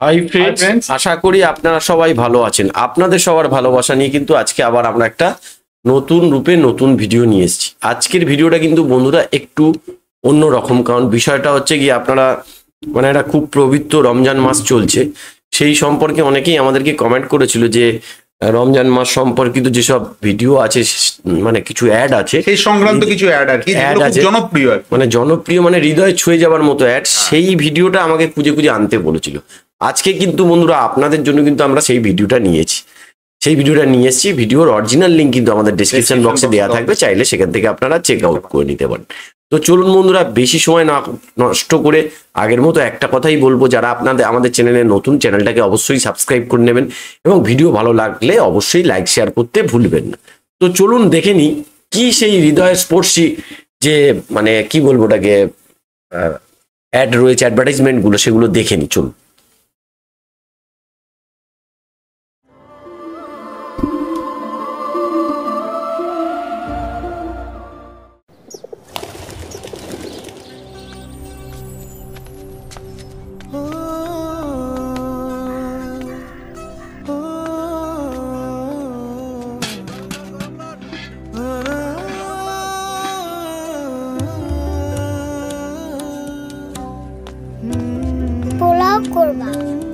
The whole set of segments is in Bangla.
হাই ফ্রেন্ডস, আশা করি আপনারা সবাই ভালো আছেন। আপনাদের সবার ভালোবাসা নিয়ে কিন্তু আজকে আবার আমরা একটা নতুন রূপে নতুন ভিডিও নিয়ে এসেছি। আজকের ভিডিওটা কিন্তু বন্ধুরা একটু অন্যরকম, কারণ বিষয়টা হচ্ছে কি, আপনারা মানে একটা খুব পবিত্র রমজান মাস চলছে, সেই সম্পর্কে অনেকেই আমাদেরকে কমেন্ট করেছিল যে রমজান মাস সম্পর্কিত যেসব ভিডিও আছে, মানে কিছু অ্যাড আছে, সেই সংক্রান্ত কিছু অ্যাড আর কি, অ্যাড আছে জনপ্রিয়, মানে জনপ্রিয়, মানে হৃদয় ছুঁয়ে যাবার মতো অ্যাড, সেই ভিডিওটা আমাকে খুঁজে খুঁজে আনতে বলেছিল। আজকে কিন্তু বন্ধুরা আপনাদের জন্য কিন্তু আমরা সেই ভিডিওটা নিয়েছি, ভিডিওর অরিজিনাল লিঙ্ক কিন্তু আমাদের ডেসক্রিপশন বক্সে দেওয়া থাকবে, চাইলে সেখান থেকে আপনারা চেক আউট করে নিতে পারেন। তো চলুন বন্ধুরা, বেশি সময় না নষ্ট করে আগের মতো একটা কথাই বলবো, যারা আমাদের চ্যানেলে নতুন, চ্যানেলটাকে অবশ্যই সাবস্ক্রাইব করে নেবেন এবং ভিডিও ভালো লাগলে অবশ্যই লাইক শেয়ার করতে ভুলবেন না। তো চলুন দেখে নিই কি সেই হৃদয় স্পর্শী যে মানে কি বলবো ওটাকে অ্যাড রয়েছে, অ্যাডভার্টাইজমেন্টগুলো, সেগুলো দেখে নিই চলুন।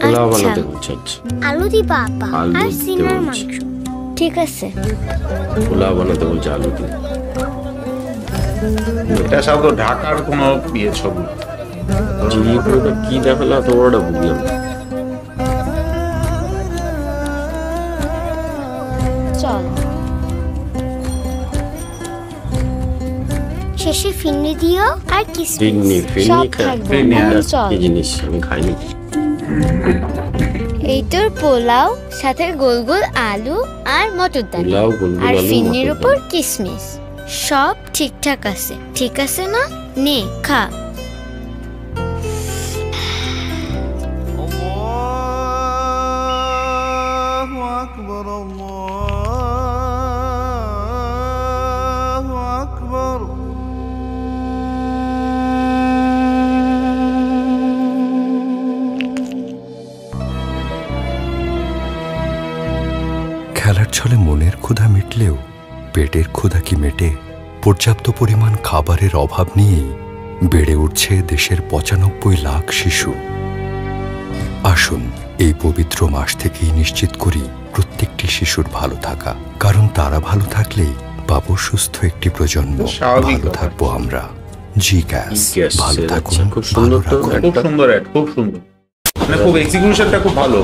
পোলাও বানাতে বলছে, আলু দি বাবা আর সিনার মাংস, ঠিক আছে। পোলাও বানাতে বলছে আলু দিয়ে। এটা সব তো ঢাকার কোন বিয়ে ছবি, কি দেখালো তো ওটা বুঝলাম। চল শেষে ফিন্নি দিও আর কিসমিস সব থাকবে। চল, এই জিনিস আমি খাইনি। এই তোর পোলাও, সাথে গোল গোল আলু আর মটর ডাল আর ফিন্নির উপর কিসমিস, সব ঠিকঠাক আছে, ঠিক আছে না? নে খা। আল্লাহু আকবার, আল্লাহু আকবার। খেলার ছলে মনের ক্ষুধা মিটলেও পেটের ক্ষুধা কি মেটে? পর্যাপ্ত পরিমাণ খাবারের অভাব নিয়েই বেড়ে উঠছে দেশের ৯৫ লাখ শিশু। আসুন এই পবিত্র মাস থেকেই নিশ্চিত করি প্রত্যেকটি শিশুর ভালো থাকা, কারণ তারা ভালো থাকলেই পাবো সুস্থ একটি প্রজন্ম, ভালো থাকবো আমরা। জি গ্যাস, ভালো থাকুন, ভালো রাখুন। খুব সুন্দর অ্যাড, খুব সুন্দর, মানে খুব এক্সিকিউশনটা খুব ভালো।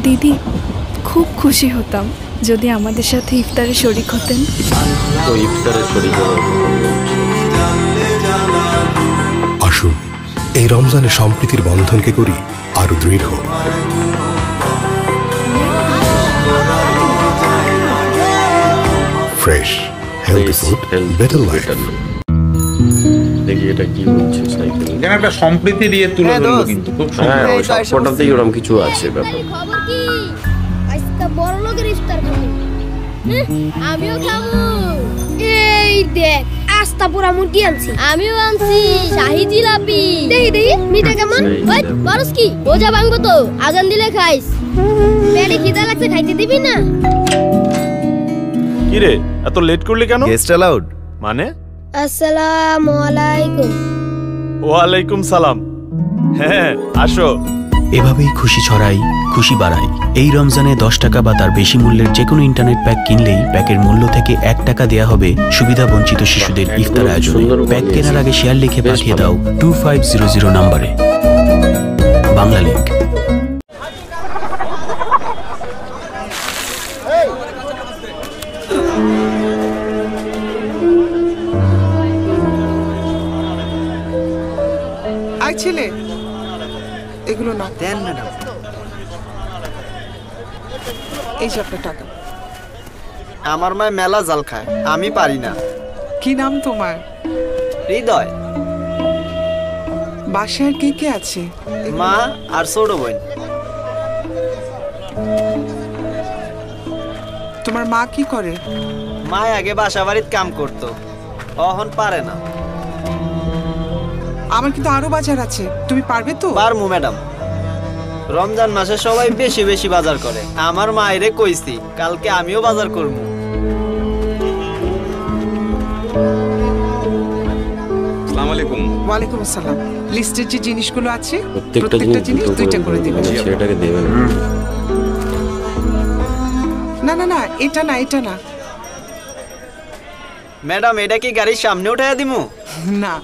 দিদি, খুব খুশি হতাম যদি আমাদের সাথে ইফতারে শরীক হতেন। আসুন এই রমজানে সম্প্রীতির বন্ধনকে করি আরো দৃঢ়। Fresh healthy food, better life. দেখি এটা কি বলছে সাইকেল, এখানে একটা সম্প্রীতি দিয়ে তুলে ধরলো, কিন্তু খুব সুন্দর। ওই সবকটাতেই ওরকম কিছু আছে ব্যাপার। খবর কি আজকে বড় লোকের ইফতার খাবো, আমিও খাবো। এই দেখ, আস্তা পুরা মুরগি আনছি, আমিও আনছি শাহি জিলাপি। দেখি দেখি মিঠা কেমন। ওই বরস কি বোঝা ভাঙবো তো, আজান দিলে খাইস। পেটে খিদা লাগছে, খাইতে দিবি না? কি রে, এত লেট করলি কেন? গেস্ট অ্যালাউড মানে? আসসালামু আলাইকুম। ওয়ালাইকুম সালাম। হ্যাঁ আসো। এভাবেই খুশি ছড়াই, খুশি বাড়াই। এই রমজানে 10 টাকা বা তার বেশি মূল্যের যে কোনো ইন্টারনেট প্যাক কিনলেই প্যাকের মূল্য থেকে 1 টাকা দেয়া হবে সুবিধা বঞ্চিত শিশুদের ইফতার আয়োজনে। প্যাক কেনার আগে শেয়ার লিখে পাঠিয়ে দাও 2500 নম্বরে। বাংলা লিংক। ছেলে, এগুলো না দেন ম্যাডাম। এই যে আপনার টাকা। আমার মায় মেলা জাল খায়, আমি পারি না। কি নাম তোমার? হৃদয়। বাসায় কে কে আছে? মা আর ছোট বোন। তোমার মা কি করে? মা আগে বাসা বাড়িতে কাম করতো, এখন পারে না। আমার কিন্তু আরো বাজার আছে, তুমি পারবে তো? পারমু ম্যাডাম। রমজান মাসে সবাই বেশি বেশি বাজার করে, আমার মায়েরে কইছি কালকে আমিও বাজার করবো। আসসালামু আলাইকুম। ওয়ালাইকুম আসসালাম। লিস্টের যে জিনিসগুলো আছে প্রত্যেকটা জিনিস 2টা করে দিবেন। ছেলেটাকে দেবেন না না না, এটা না, এটা না। ম্যাডাম এটা কি গাড়ির সামনে উঠাইয়া দিমু? না,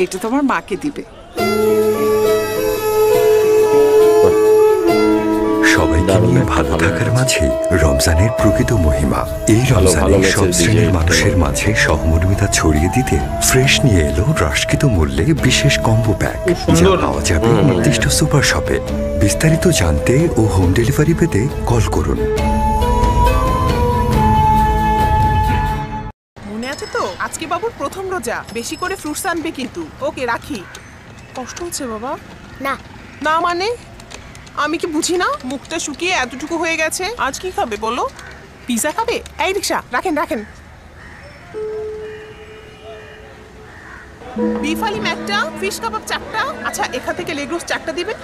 এটা তোমার মাকে দিবে। সবাইকে নিয়ে ভালো থাকার মাঝে রমজানের প্রকৃত মহিমা। এই রমজানে সব শ্রেণীর মানুষের মাঝে সহমর্মিতা ছড়িয়ে দিতে ফ্রেশ নিয়ে এলো হ্রাসকৃত মূল্যে বিশেষ কম্বো প্যাক, যা পাওয়া যাবে নির্দিষ্ট সুপার শপে। বিস্তারিত জানতে ও হোম ডেলিভারি পেতে কল করুন। মনে আছে তো, আজকে বাবুর প্রথম রোজা, বেশি করে ফ্রুটস আনবে কিন্তু। ওকে রাখি। কষ্ট হচ্ছে বাবা? না না মানে আমি কি বুঝি না? মুখটা শুকিয়ে এতটুকু হয়ে গেছে। আজ কি খাবে বলো? পিজা খাবে? এই রিকশা রাখেন রাখেন। বিফ আলিম একটা, ফিশ কাবাব 4টা। আচ্ছা এখান থেকে লেগ রোস্ট 4টা দিবেন।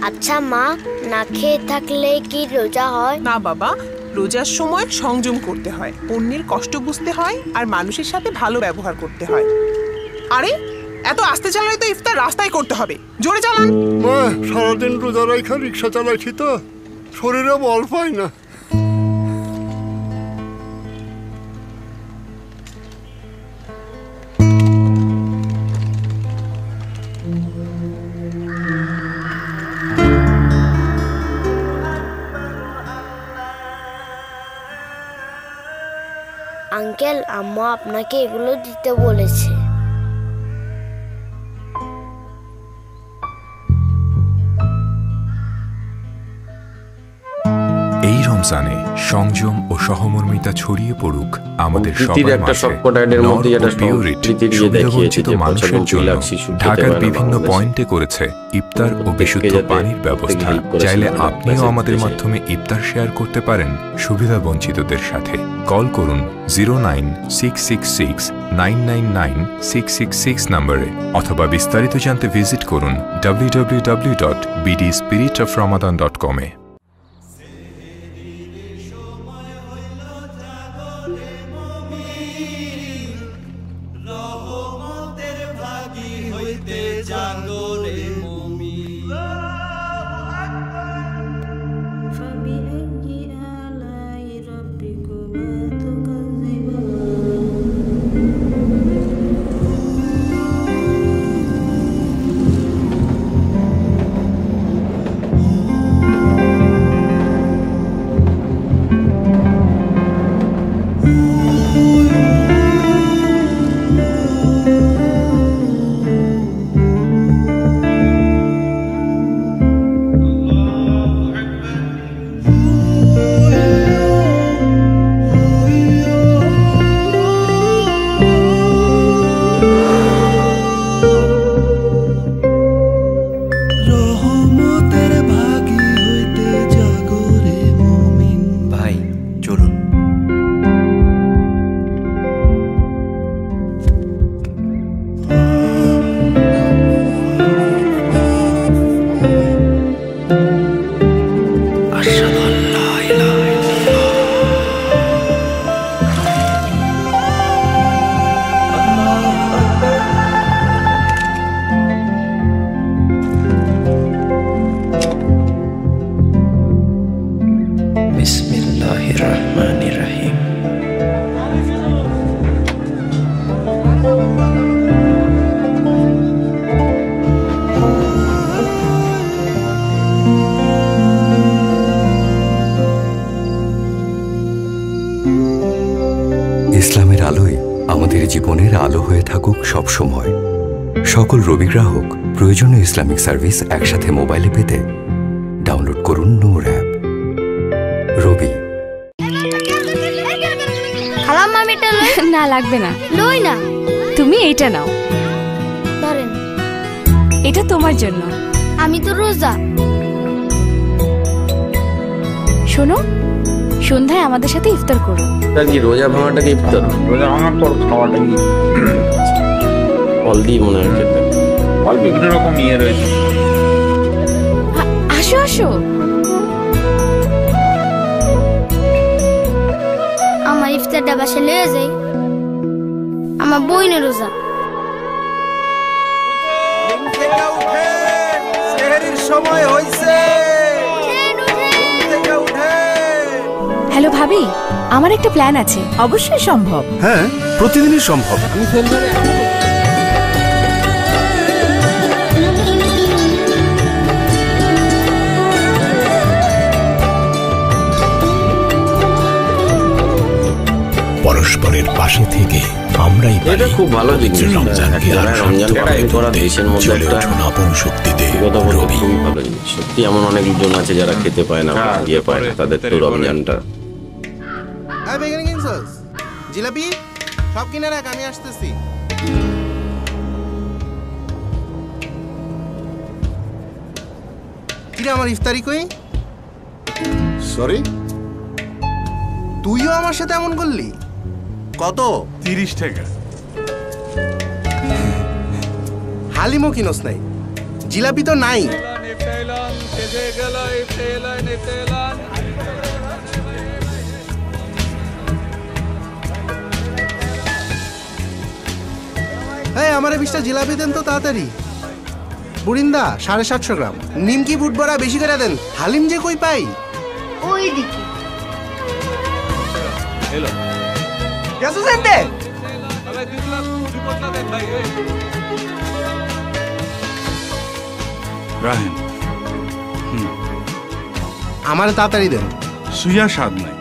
আচ্ছা মা, না খেয়ে থাকলে কি রোজা হয়? না বাবা, রোজার সময় সংযম করতে হয়, অন্যের কষ্ট বুঝতে হয়, আর মানুষের সাথে ভালো ব্যবহার করতে হয়। আরে এত আস্তে চালালে তো ইফতার রাস্তায় করতে হবে, জোরে চালান। মা, সারাদিন রোজা রাখা রিক্সা চালাইছি তো শরীরে বল পাই না। আঙ্কেল, আম্মা আপনাকে এগুলো দিতে বলেছে। এই রমজানে সংযম ও সহমর্মিতা ছড়িয়ে পড়ুক আমাদের প্রীতির সবার একটা মাঝে। সবকটাইনের মধ্যে একটা প্রীতি দিয়ে দেখিয়েছে যে মানুষের জন্য ঢাকার বিভিন্ন পয়েন্টে করেছে ইফতার ও বিশুদ্ধ পানির ব্যবস্থা। চাইলে আপনিও আমাদের মাধ্যমে ইফতার শেয়ার করতে পারেন সুবিধাবঞ্চিতদের সাথে। কল করুন 09666999666 নম্বরে, অথবা বিস্তারিত জানতে ভিজিট করুন www.bdspiritoframadan.com এ। ইসলামের আলোয় আমাদের জীবনের আলো হয়ে থাকুক সব সময়। সকল রবি গ্রাহক প্রয়োজনীয় ইসলামিক সার্ভিস একসাথে মোবাইলে পেতে এটা লই। না লাগবে না, লই না। তুমি এইটা নাও। ধরেন। এটা তোমার জন্য। আমি তো রোজা। শোনো, সন্ধ্যায় আমাদের সাথে ইফতার করো। তার কি রোজা ভাঙাটাকে ইফতার? রোজা ভাঙার পর খাওয়াটা কি ফল দিয়ে মনে হয় খেতে। ফল বিভিন্ন রকম ইয়ে রয়েছে। আসো আসো। আমার ইফতারটা বাসায় লয়ে যাই। আমার বইনের রোজা। সময় হইছে। হ্যালো ভাবি, আমার একটা প্ল্যান আছে। অবশ্যই সম্ভব। হ্যাঁ, প্রতিদিনই সম্ভব। আমি সেলভারে পরস্পরের পাশে থেকে আমরাই এটা খুব ভালো জিনিস। রমজানকে পালন করা দেশের মধ্যে একটা আপন শক্তিতে খুবই ভালো জিনিস। সত্যি এমন অনেক জন আছে যারা খেতে পায় না, দিয়ে পায় না, তাদের তো রমজানটা। জিলাপি সব কিনে রাখ, আমি আসতেছি। কিরে আমার ইফতারি কই? সরি, তুইও আমার সাথে এমন করলি? কত? 30 টাকা। হালিমও কিনোস নাই, জিলাপি তো নাই। আমারে 20টা জিলাপি দেন তো তাড়াতাড়ি। বুড়িন্দা 750 গ্রাম। নিমকি বুট বড়া বেশি করে দেন। হালিম যে কই পাই? ওই দিকে। হ্যালো কেসু সেন্টে রাহেন আমার তাড়াতাড়ি দেন। সুইয়া স্বাদ নাই,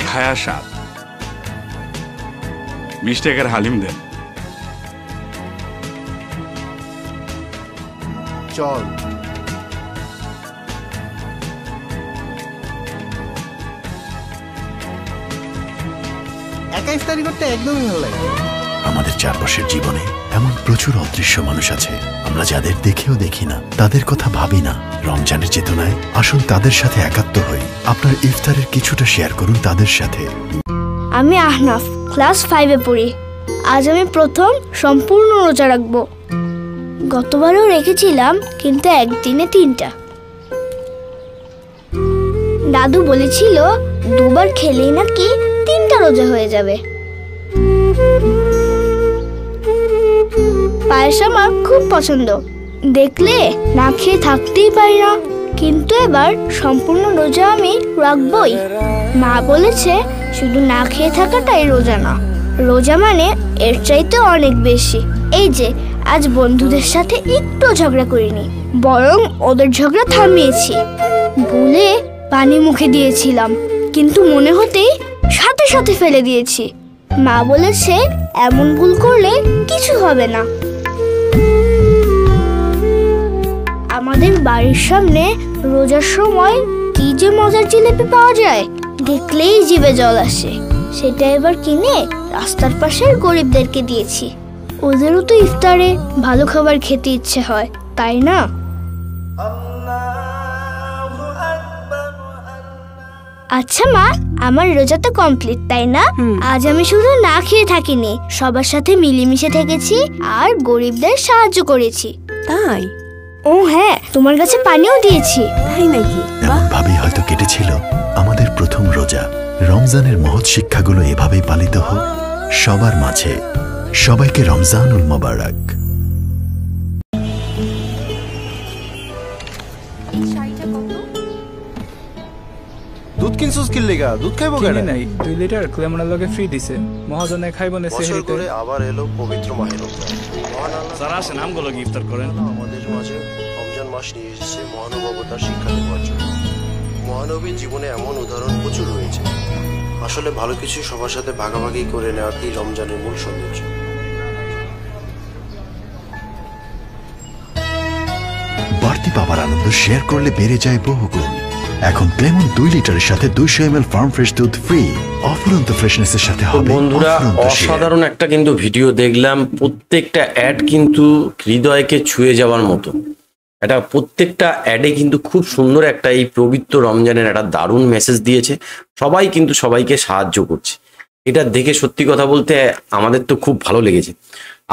খায়া স্বাদ। 20 টাকার হালিম দেন। চল। একা ইফতারি করতে একদমই ভালো লাগে। আমাদের চারপাশের জীবনে এমন প্রচুর অদৃশ্য মানুষ আছে, আমরা যাদের দেখেও দেখি না, তাদের কথা ভাবি না। রমজানের চেতনায় আসুন তাদের সাথে একাত্ম হই। আপনার ইফতারের কিছুটা শেয়ার করুন তাদের সাথে। আমি আহনাফ, ক্লাস 5-এ পড়ি। আজ আমি প্রথম সম্পূর্ণ রোজা রাখবো। গতবারও রেখেছিলাম, কিন্তু একদিনে 3টা। দাদু বলেছিল 2বার খেলেই নাকি 3টা রোজা হয়ে যাবে। পায়েস আমার খুব পছন্দ, দেখলে না খেয়ে থাকতেই পারি না। কিন্তু এবার সম্পূর্ণ রোজা আমি রাখবই। মা বলেছে শুধু না খেয়ে থাকাটাই রোজা না, রোজা মানে এর চাইতে অনেক বেশি। এই যে আজ বন্ধুদের সাথে একটু ঝগড়া করিনি, বরং ওদের ঝগড়া থামিয়েছি। ভুলে পানি মুখে দিয়েছিলাম, কিন্তু মনে হতেই সাথে সাথে ফেলে দিয়েছি। মা বলেছে এমন ভুল করলে কিছু হবে না। আমাদের বাড়ির সামনে রোজার সময় কি যে মজার জিলিপি পাওয়া যায়, দেখলেই জিভে জল আসে। সেটা এবার কিনে রাস্তার পাশের গরিবদেরকে দিয়েছি। ওদেরও তো ইফতারে ভালো খাবার খেতে ইচ্ছে হয়, তাই না? আচ্ছা মা, আমার রোজা তো কমপ্লিট, তাই না? আজ আমি শুধু না খেয়ে থাকিনি, সবার সাথে মিলেমিশে থেকেছি আর গরিবদের সাহায্য করেছি। তাই? ও হ্যাঁ, তোমার কাছে পানিও দিয়েছি। তাই নাকি? এমনভাবেই হয়তো কেটেছিল আমাদের প্রথম রোজা। রমজানের মহৎ শিক্ষাগুলো এভাবেই পালিত হোক সবার মাঝে। সবাইকে রমজানুল মোবারক। দুধ কিনছস কি লাগা? দুধ খাইবো কেন? নাই 2 লিটার ক্লেমনের লগে ফ্রি দিছে। মহাজনে খাইবো না সেহরিতে। বছর করে আবার এলো পবিত্র মাহে রমজান। মহান আল্লাহ যারা আসেন আমগুলো ইফতার করেন। আমাদের মাঝে রমজান মাস নিয়ে এসেছে মহানুভবতার শিক্ষা দেওয়ার জন্য। মহানবীর জীবনে এমন উদাহরণ প্রচুর রয়েছে। আসলে ভালো কিছু সবার সাথে ভাগাভাগি করে নেওয়াতেই রমজানের মূল সৌন্দর্য। বাড়তি পাওয়ার আনন্দ শেয়ার করলে বেড়ে যায় বহুগুণ। এখন ক্লেমন 2 লিটারের সাথে 200 ml ফার্ম ফ্রেশ দুধ ফ্রি। অফুরন্ত ফ্রেশনেসের সাথে হবে বন্ধুরা অসাধারণ একটা কিন্তু ভিডিও দেখলাম। প্রত্যেকটা অ্যাড কিন্তু হৃদয়কে ছুঁয়ে যাওয়ার মতো। এটা প্রত্যেকটা অ্যাডে কিন্তু খুব সুন্দর একটা এই পবিত্র রমজানের একটা দারুণ মেসেজ দিয়েছে। সবাই কিন্তু সবাইকে সাহায্য করছে। এটা দেখে সত্যি কথা বলতে আমাদের তো খুব ভালো লেগেছে।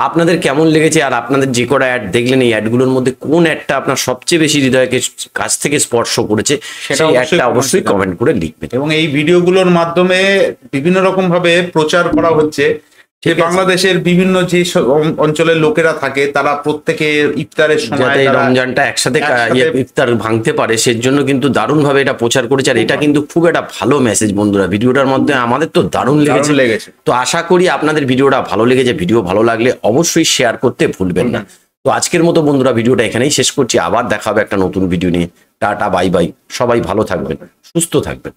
আপনাদের কেমন লেগেছে? আর আপনাদের যে কটা অ্যাড দেখলেন এই অ্যাডগুলোর মধ্যে কোন অ্যাডটা আপনার সবচেয়ে বেশি হৃদয়কে কাছ থেকে স্পর্শ করেছে সেই অ্যাডটা অবশ্যই কমেন্ট করে লিখবেন। এবং এই ভিডিওগুলোর মাধ্যমে বিভিন্ন রকম ভাবে প্রচার করা হচ্ছে যে বাংলাদেশের বিভিন্ন যে অঞ্চলের লোকেরা থাকে তারা প্রত্যেকে ইফতারের সময় রমজানটা একসাথে ইফতার ভাঙতে পারে, সেজন্য কিন্তু দারুণ ভাবে এটা প্রচার করেছে। আর এটা কিন্তু খুব একটা ভালো মেসেজ বন্ধুরা। ভিডিওটার মধ্যে আমাদের তো দারুণ লেগেছে। তো আশা করি আপনাদের ভিডিওটা ভালো লেগেছে। ভিডিও ভালো লাগলে অবশ্যই শেয়ার করতে ভুলবেন না। তো আজকের মতো বন্ধুরা ভিডিওটা এখানেই শেষ করছি। আবার দেখা হবে একটা নতুন ভিডিও নিয়ে। Tata bye bye. সবাই ভালো থাকবেন, সুস্থ থাকবেন।